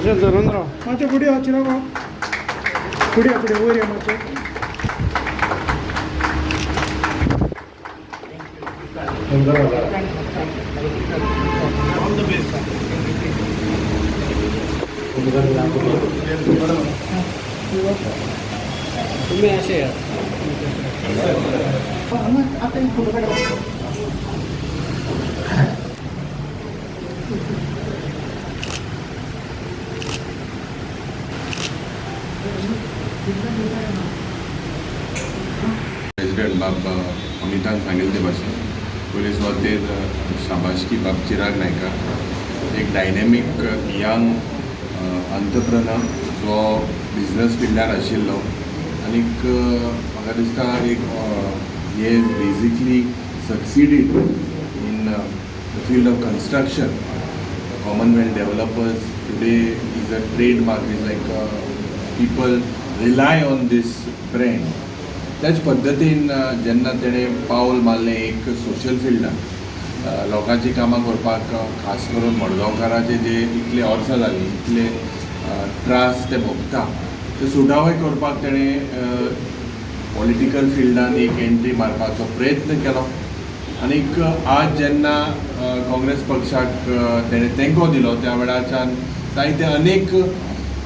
मातशें धरून राव. मातशें फुडें यो चिराग राव. फुडें फुडें वयर या मातशें. तुम्ही असे या. आता एक फोटो काढा. प्रेसिडेंट बाब अमितान सांगितले ते भाशेन पोलीस वतीन शाबाशकी बाब चिराग नायका एक डायनॅमीक यंग अंतरप्रनर जो बिजनस फिल्डार आशिल्लो आनीक म्हाका दिसता एक हे basically succeeded in the field of construction Commonwealth developers today is a trademark is like people rely on this brand. त्याच पद्दतीन जेन्ना तेणें पावल मारलें एक सोशल फिल्डान लोकांची कामां करपाक खास करून मडगांवकाराचे जे इतले वर्सां जालीं इतले त्रास ते भोगता ते सुटावय करपाक तेणें पॉलिटिकल फिल्डान एक एंट्री मारपाचो प्रयत्न केलो. आनीक आज जेन्ना काँग्रेस पक्षाक तेणें तेंको दिलो त्या वेळाच्यान जायते अनेक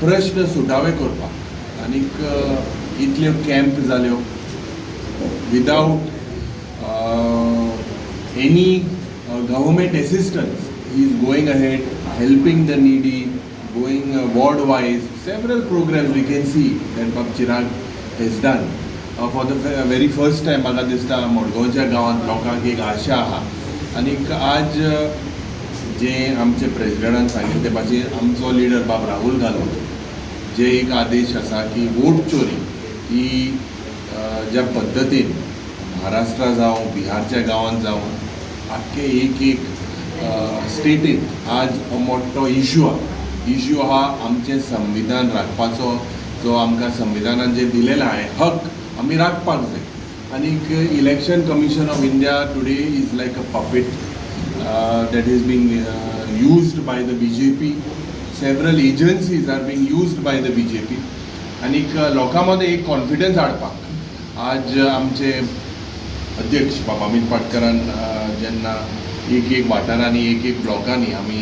प्रश्न सुटावे करपाक आनीक इतल्यो कॅम्प जाल्यो without any government assistance he is going ahead helping the needy going ward wise several programmes we can see that बाब Chirag has done for the very first time. म्हाका दिसता मडगांवच्या गांवांत लोकांक एक आशा आहा आनीक आज जे आमचे प्रेसिडेंटान सांगिल्ले ते भाशेन आमचो लिडर बाब राहुल गांधी जे एक आदेश आसा की वोट चोरी ही ज्या पद्दतीन महाराष्ट्रा जावं बिहारच्या गांवांत जावं आख्खे एक स्टेटीन आज हो मोठो इश्यू आहा आमचें संविधान राखपाचो जो आमकां संविधानान जे दिलेलो आहे हक आमी राखपाक जाय. आनीक election commission of India today is like a puppet that is being used by the BJP. Several agencies are being used by the BJP. आनीक लोकांमध्ये एक कॉन्फिडन्स हाडपाक आज आमचे अध्यक्ष बाब अमित पाटकरान जेन्ना एक वाठारांनी एक ब्लॉकांनी आमी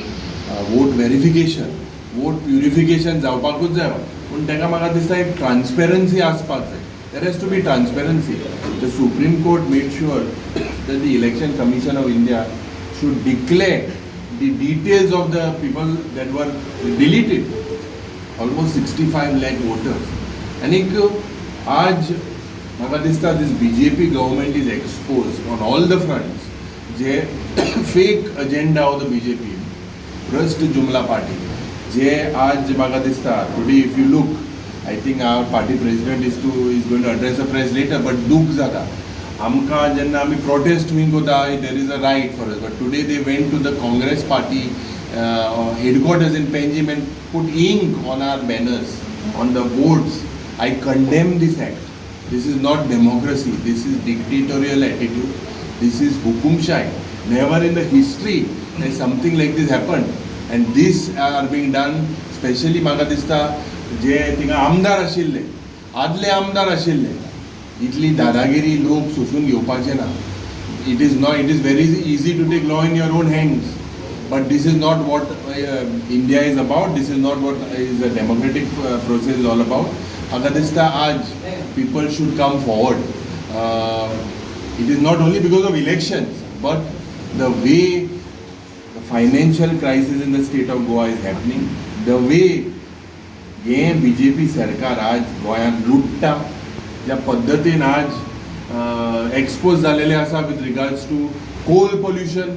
वोट व्हेरिफिकेशन वोट प्युरिफिकेशन जावपाकूच जाय पूण ताका म्हाका दिसता एक ट्रान्सपेरन्सी आसपाक जाय. There has to be transparency. The supreme court made sure that the election commission of India should declare the details of the people that were deleted, almost 65 lakh voters. And आज म्हाका दिसता this BJP government is exposed on all the fronts. जे fake agenda of the BJP, भ्रष्ट जुमला party जे आज म्हाका दिसता today if you look, I think our party president is going to address a press later, but दूख जाता आमकां जेन्ना आमी प्रोटेस्ट हूंय कोता there is a right for us. But today they went to the Congress party headquarters in Panjim and put ink on our banners on the boards. I condemn this act. This is not democracy. This is dictatorial attitude. This is hukumshai. Never in the history has something like this happened. And this are being done specially म्हाका दिसता जे थिंगा आमदार आशिल्ले आदले आमदार आशिल्ले इतली दादागिरी लोक सोसून घेवपाचे ना. It is very easy to take law in your own hands but this is not what India is about. This is not what is a democratic process is all about. म्हाका दिसता आज people should come forward. It is not only because of elections but the way the financial crisis in the state of Goa is happening. The way हे BJP सरकार आज गोंयांत लुटता ज्या पद्दतीन आज एक्सपोज जालेले आसा with regards to coal pollution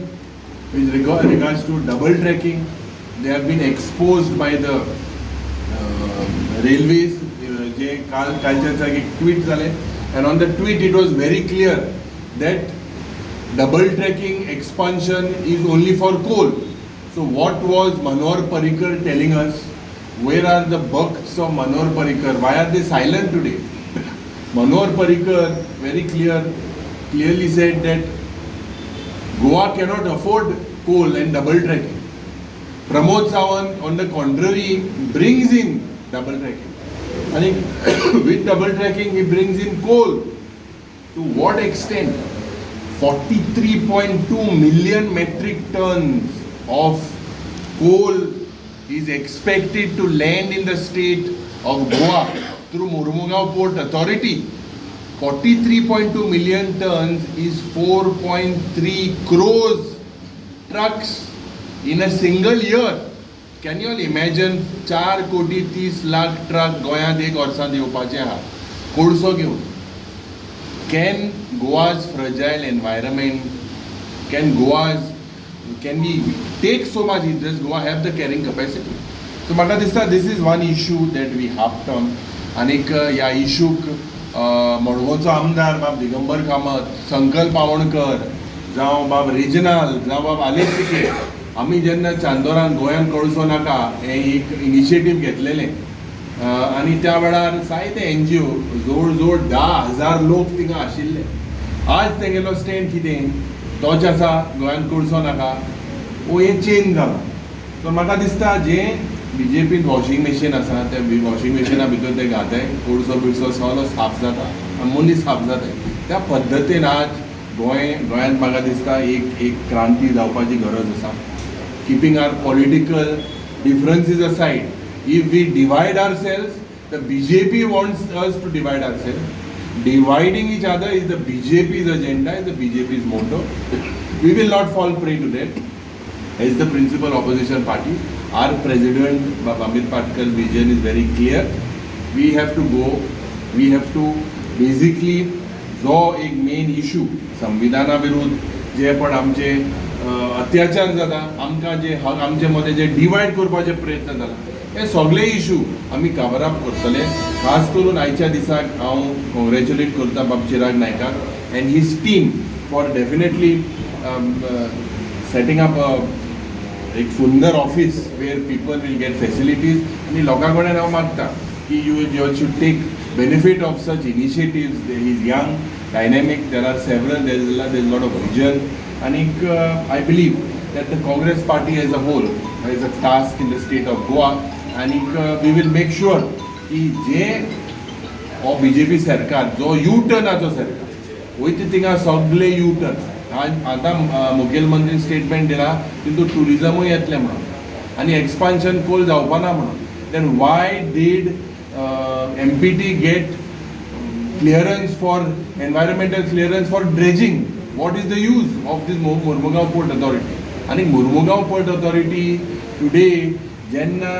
with regards to double tracking. They have been exposed by the railways जे कालच्या दिसाक एक ट्वीट जालें and on the tweet it was very clear that double tracking expansion is only for coal. So what was Manohar Parrikar telling us? Where are the bucks of Manohar Parrikar? Why are they silent today? Manohar Parrikar very clearly said that Goa cannot afford coal and double tracking. Pramod Sawant, on the contrary, brings in double tracking. And with double tracking, he brings in coal. To what extent? 43.2 million metric tons of coal is expected to land in the state of Goa through Mormugao Port Authority. 43.2 million tons is 4.3 crores trucks in a single year. Can you all imagine 4 कोटी 30 lakh truck गोंयांत एक वर्सांत येवपाचे आहा कोळसो घेवन? Can Goa's fragile environment, can we take so much? Does Goa have the carrying capacity? So म्हाका दिसता this is one issue that we harped on. आनीक ह्या इशूक मडगांवचो आमदार बाब दिगंबर कामत, संकल्प आवणकर, जावं बाब रिजनल, जावं बाब आलेसिके, आमी जेन्ना चांदोरान गोंयान कळसो नाका हें एक इनिशिएटीव घेतलेलें आनी त्या वेळार जायते NGO जवळ जवळ 10,000 लोक थिंगा आशिल्ले. आज तेगेलो स्टँड कितें? तोच आसा गोंयान कळसो नाका, वो हें चेंज जाला. सो म्हाका दिसता जें BJP वॉशिंग मशीन आसा त्या वॉशिंग मशिना भितर ते घाताय, कोळसो बिळसो सगळो साफ जाता, मनीस साफ जाताय. त्या पद्दतीन आज गोंयांत म्हाका दिसता एक क्रांती जावपाची गरज आसा. Keeping our political differences aside, if we divide ourselves, the BJP wants us to divide ourselves. Dividing each other is the BJP's agenda, is the BJP's motto. We will not fall prey to that. As the principal opposition party, our president, Amit Patkar's vision is very clear. We have to go, we have to basically जो एक main issue संविधाना विरुद्ध जे पण आमचे अत्याचार जाता, आमकां जे हक आमचे मदें जे डिवायड करपाचे प्रयत्न जाला, हे सगळे इशू आमी कवर अप करतले. खास करून आयच्या दिसाक हांव कॉंग्रॅच्युलेट करता बाब चिराग नायकाक and his team for definitely setting up एक सुंदर office where people will get facilities. आनी लोकां कडेन हांव मागता की you should take benefit of such initiatives. He is young, dynamic, there are several, there is a lot of vision. And I believe that the Congress party as a whole has a task in the state of Goa. And we will make sure that जे BJP सरकार जो U-turnaचो सरकार वयता थिंगा सगळे U-turn. आतां मुखेलमंत्री statement दिला तितून टुरिजमूय येतलें म्हणून आनी एक्सपान्शन कोल जावपाना म्हणून. Then why did MPT get clearance for environmental clearance for dredging? What is the use of this Mormugao Port Authority? And Mormugao Port Authority today, jenna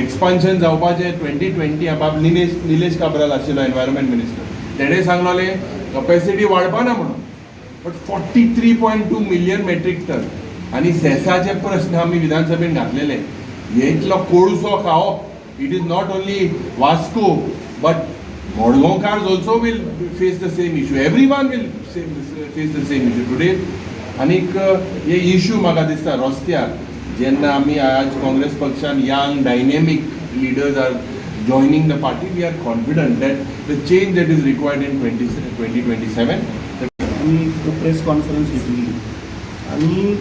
expansion जावपाचे 2020 अबाब निलेश काब्राल आशिल्लो एनवायरमेंट मिनिस्टर, तेणे सांगलोले capacity वाडपाना म्हणून. But 43.2 million metric ton आनी सेसाचे प्रश्न आमी विधानसभेन घातलेले. इतलो कोळसो खावप, it is not only Vasco but Modgaonkars also will face the same issue. Everyone will face the same issue today. आनीक हे इशू म्हाका दिसता रस्त्यार जेन्ना आमी आज काँग्रेस पक्षान young dynamic leaders are joining the party, we are confident that the change that is required in 2027. आमी प्रेस कॉन्फरन्स घेतली आनी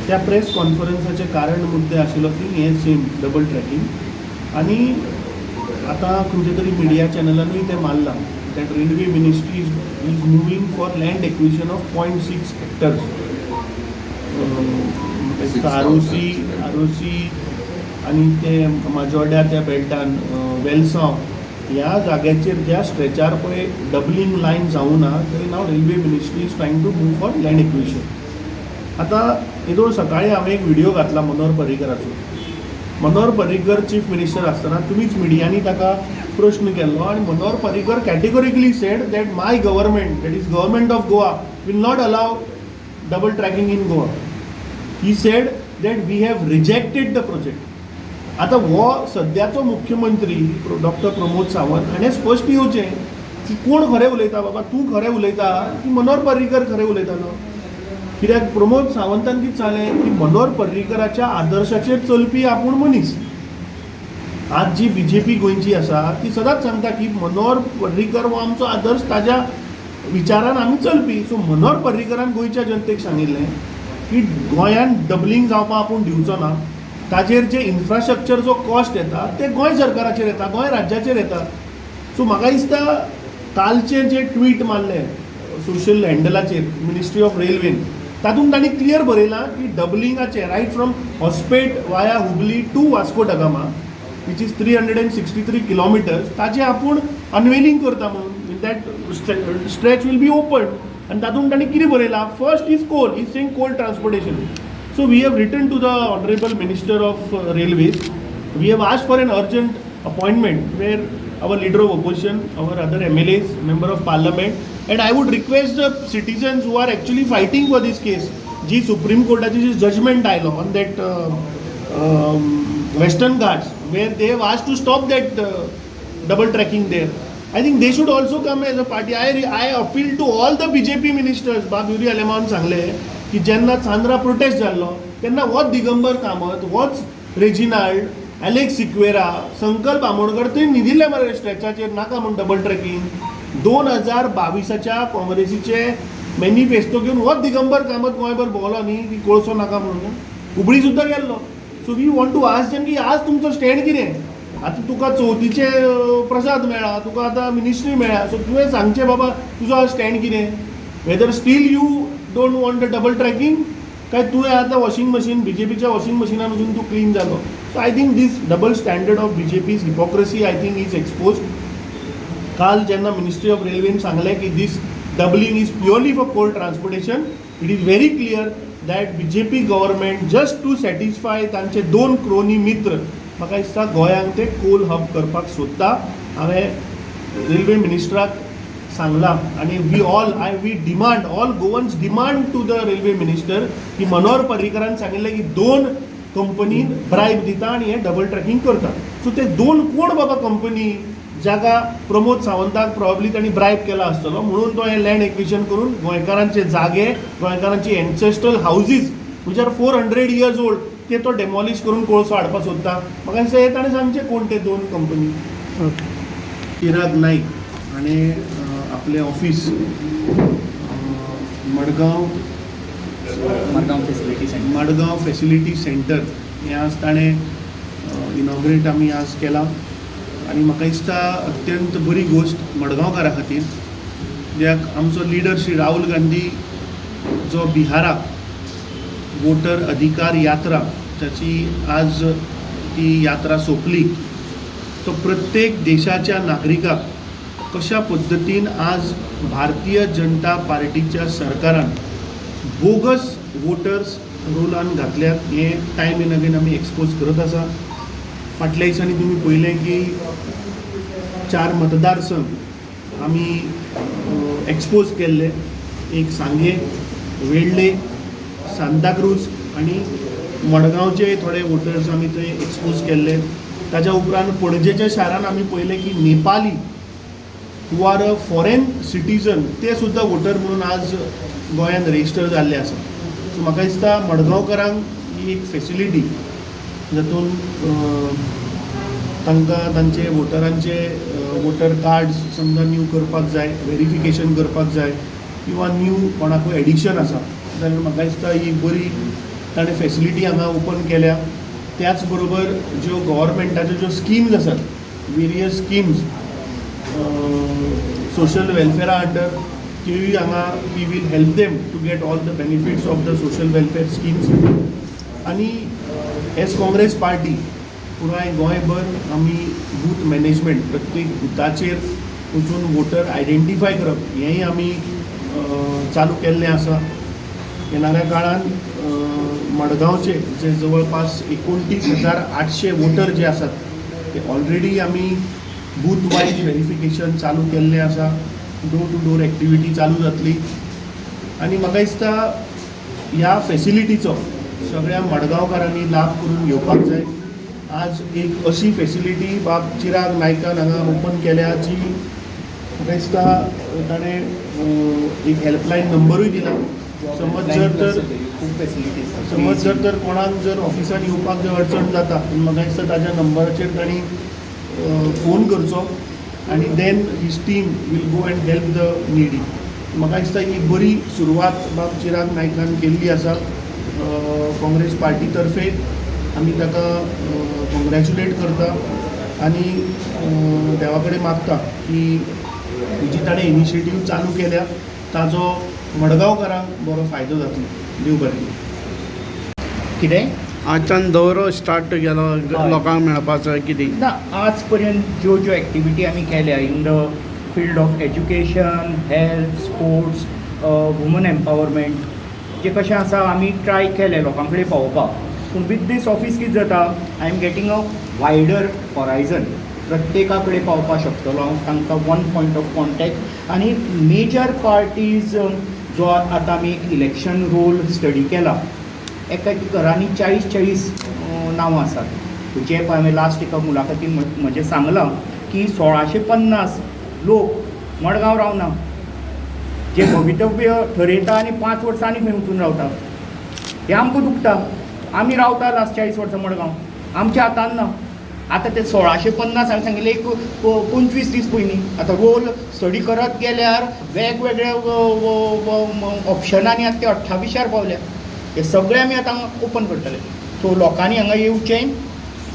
त्या प्रेस कॉन्फरन्साचे कारण मुद्दे आशिल्लो की हें सेम डबल ट्रॅकिंग आनी आतां खंयच्या तरी मिडिया चॅनलानूय तें मारलां that railway ministry is moving for land acquisition of 0.6 hectares. आरोसी आनी ते माजोड्या त्या बेल्टान वेलसांव ह्या जाग्याचेर ज्या स्ट्रेचार पळय डबलिंग लायन जावना थंय नाव railway ministry is trying to move for land acquisition. आतां येदोळ सकाळी हांवें एक व्हिडिओ घातला मनोहर पर्रीकराचो. मनोहर पर्रीकर चीफ मिनिस्टर आसतना तुमीच मिडियांनी ताका प्रश्न केल्लो आनी Manohar Parrikar categorically said that my government, that is government of Goa, will not allow double tracking in Goa. He said that we have rejected the project. आतां हो सद्याचो मुख्यमंत्री डॉक्टर प्रमोद सावंत हाणें स्पश्ट येवचें की कोण खरें उलयता बाबा, तूं खरें उलयता की मनोहर पर्रीकर खरें उलयतालो. कित्याक प्रमोद सावंतान कितें सांगलें की मनोहर पर्रीकराच्या आदर्शाचेर चलपी आपूण मनीस. आज जी BJP गोंयची आसा ती सदांच सांगता की मनोहर पर्रीकर हो आमचो आदर्श, ताज्या विचारान आमी चलपी. सो मनोहर पर्रीकरान गोंयच्या जनतेक सांगिल्लें की गोंयान डबलिंग जावपाक आपूण दिवचो ना. ताजेर जे इन्फ्रास्ट्रक्चर जो कॉस्ट येता ते गोंय सरकाराचेर येता, गोंय राज्याचेर येता. सो म्हाका दिसता कालचे जे ट्वीट मारले सोशल हँडलाचेर मिनिस्ट्री ऑफ रेल्वेन, तातूंत तांणी क्लियर बरयलां की डबलिंगाचे right from Hospet via Hubli to Vasco da Gama which is 363 kilometres, ताजें आपूण अनवेलिंग करता म्हणून that stretch will be open. आनी तातूंत तांणी कितें बरयलां, first is coal, is saying coal transportation. So we have written to the Honorable Minister of Railways. We have asked for an urgent appointment where our leader of opposition, our other MLAs, member of parliament, and I would request the citizens who are actually fighting for this case, जी Supreme Courtaची जी judgment आयलो on that Western Ghats, where they have asked to stop that double tracking there. I think they should also come as a party. I appeal to all the BJP ministers. बाब Yuri आलेमान सांगले की जेन्ना Chandra prostate जाल्लो तेन्ना होच दिगंबर कामत, होच Reginald, Alex Sequeira, संकल्प आमोणकर थंय न्हिदिल्ले मरे स्ट्रेचाचेर नाका म्हूण डबल ट्रॅकिंग. 2022च्या काँग्रेसीचे मॅनिफेस्टो घेवन होच दिगंबर कामत गोंयभर भोंवलो न्ही की कोळसो नाका म्हणून, हुबळी सुद्दां गेल्लो. So we want to ask them की आज तुमचो स्टँड कितें. आतां तुका चवथीचे प्रसाद मेळ्ळा, तुका आतां मिनिस्ट्री मेळ्ळा, सो तुवें सांगचें बाबा तुजो स्टँड कितें. Whether still you don't want a double tracking, काय तुवें आतां वॉशिंग मशीन बीजेपीच्या वॉशिंग मशिनान वचून तूं क्लीन जालो. So I think this double standard of BJP's hypocrisy I think is expose. काल जेन्ना मिनिस्ट्री ऑफ रेल्वेन सांगलें की this doubling is purely for coal transportation, it is very clear that BJP government just to satisfy तांचे 2 crony मित्र म्हाका दिसता गोंयांक ते कोल हब करपाक सोदता. हांवें रेल्वे मिनिस्टराक सांगलां आनी we demand, all Goans demand to the railway minister की मनोहर पर्रीकरान सांगिल्लें की 2 कंपनी ब्रायब दिता आनी हे डबल ट्रॅकिंग करता. सो ते 2 कोण बाबा कंपनी जाका प्रमोद सावंताक प्रॉब्ली तांणी ब्रायब केला आसतलो म्हणून तो हें लँड एक्विशन करून गोंयकारांचे जागे, गोंयकारांची ancestral houses which are 400 years old ते तो डेमॉलिश करून कोळसो हाडपाक सोदता. म्हाका दिसता हे ताणें सांगचें कोण ते 2 कंपनी. चिराग नाईक हाणें आपले ऑफिस मडगांव फेसिलिटी सेंटर हें आज ताणें इनॉग्रेट आमी आज केलां. आनी म्हाका दिसता अत्यंत बरी गोश्ट मडगांवकारा खातीर, कित्याक आमचो लिडर श्री राहुल गांधी जो बिहाराक वोटर अधिकार यात्रा जाची आज ती यात्रा सोंपली, तो प्रत्येक देशाच्या नागरिकाक कशा पद्दतीन आज भारतीय जनता पार्टीच्या सरकारान बोगस वोटर्स रोलान घातल्यात हें टायम एन अगेन आमी एक्सपोज करत आसा. फाटल्या दिसांनी तुमी पळयलें की 4 मतदारसंघ आमी एक्सपोज केल्ले, एक सांगे, वेळ्ळे, सांताक्रूज आनी मडगांवचे थोडे वोटर्स आमी थंय एक्सपोज केल्ले. ताच्या उपरांत पणजेच्या शारान आमी पळयलें की Nepali who are a foreign citizen ते सुद्दां वोटर म्हणून आज गोंयांत रेजिस्टर जाल्ले आसा. सो म्हाका दिसता मडगांवकारांक ही एक फेसिलिटी जातून तांकां तांचे वोटरांचे वोटर कार्ड्स समजा न्यू करपाक जाय, व्हेरिफिकेशन करपाक जाय किंवा न्यू कोणाकूय एडिशन आसा जाल्यार म्हाका दिसता ही बरी ताणें फेसिलिटी हांगा ओपन केल्या. त्याच बरोबर ज्यो गव्हर्मेंटाच्यो ज्यो स्किम्स आसात, वेरियस स्किम्स सोशल वेलफेरा अंडर, त्योय हांगा we will help them to get all the benefits of the social welfare schemes. आनी एज काँग्रेस पार्टी पुराय गोंयभर आमी बूथ मॅनेजमेंट प्रत्येक बुथाचेर वचून वोटर आयडेंटिफाय करप हेंय आमी चालू केल्लें आसा. येणाऱ्या काळान मडगांवचे जे जवळपास 29,800 वोटर जे आसात ते ऑलरेडी आमी बूथ वायज व्हेरिफिकेशन चालू केल्लें आसा. डोर टू डोर एक्टिविटी चालू जातली आनी म्हाका दिसता ह्या फेसिलिटीचो सगळ्या मडगांवकारांनी लाभ करून घेवपाक जाय. आज एक अशी फेसिलिटी बाब चिराग नायकान हांगा ओपन केल्या जी म्हाका दिसता ताणें एक हेल्पलायन नंबरूय दिला. समज जर तर कोणाक जर ऑफिसान येवपाक जर अडचण जाता म्हाका दिसता ताज्या नंबराचेर तांणी फोन करचो आनी then his team will go and help the needy. म्हाका दिसता ही बरी सुरवात बाब चिराग नायकान केल्ली आसा काँग्रेस पार्टीतर्फे आमी ताका कॉंग्रॅच्युलेट करता आनी देवा कडेन मागता की जी ताणें इनिशिएटीव चालू केल्या ताजो मडगांवकारांक बरो फायदो जातलो. देव बरें करूं. कितें आजच्यान दौरो स्टार्ट केलो हय. लोकांक मेळपाचो कितें ना आज पर्यंत ज्यो ज्यो एक्टिविटी आमी केल्या in the field of education, health, sports, woman empowerment, जे कशें आसा आमी ट्राय केलें लोकां कडेन पावोवपाक. पूण विथ दीस ऑफीस कितें जाता, I am getting a wider horizon. प्रत्येका कडेन पावपाक शकतलो हांव, तांकां वन पॉयंट ऑफ कॉन्टॅक्ट. आनी मेजर पार्टीज जो आतां आमी एक इलेक्शन रोल स्टडी केला, एका एका घरांनी 40-40 नांवां आसात. जे पळय हांवें लास्ट एका मुलाखतीन म्हजें सांगलां की 1650 लोक मडगांव रावना, जे भवितव्य ठरयता आनी 5 वर्सां आनी खंय वचून रावता. हें आमकां दुखता. आमी रावता लास्ट 40 वर्सां मडगांव, आमच्या हातान ना. आतां ते 1650 हांवें सांगिल्लें एक 25 दीस पयलीं. आतां रोल स्टडी करत गेल्यार वेगवेगळे ऑप्शनांनी आतां ते 28 पावल्या. हे सगळे आमी आतां ओपन करतले. सो लोकांनी हांगा येवचें,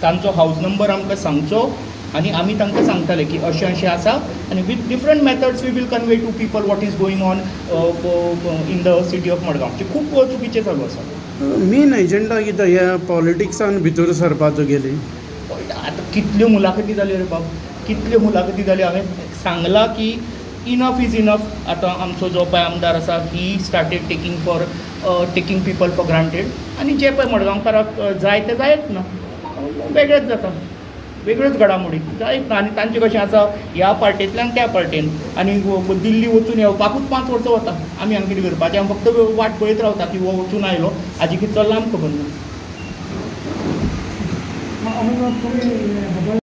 तांचो हावज नंबर आमकां सांगचो आनी आमी तांकां सांगतले की अशें अशें आसा. आनी with different methods we will convey to people what is going on in the city of Madgaon. जे खूब चुकीचें चालू आसा. मेन एजेंडा कितें ह्या पॉलिटिक्सान भितर सरपाचो गेली? आतां कितल्यो मुलाखती जाल्यो रे बाब, कितल्यो मुलाखती जाल्यो. हांवें सांगलां की इनफ इज इनफ. आतां आमचो जो पळय आमदार आसा, he started taking people for granted. आनी जे पळय मडगांवकाराक जाय ते जायत ना, वेगळेच जाता, वेगळ्योच घडामोडी जायत ना. आनी तांचें कशें आसा, ह्या पार्टेंतल्यान त्या पार्टेन, आनी दिल्ली वचून येवपाकूच 5 वर्सां वता. आमी हांगा कितें करपाचें, आमी फक्त वाट पळयत रावता की हो वचून आयलो, हाजी कितें चल्लां आमकां खबर ना.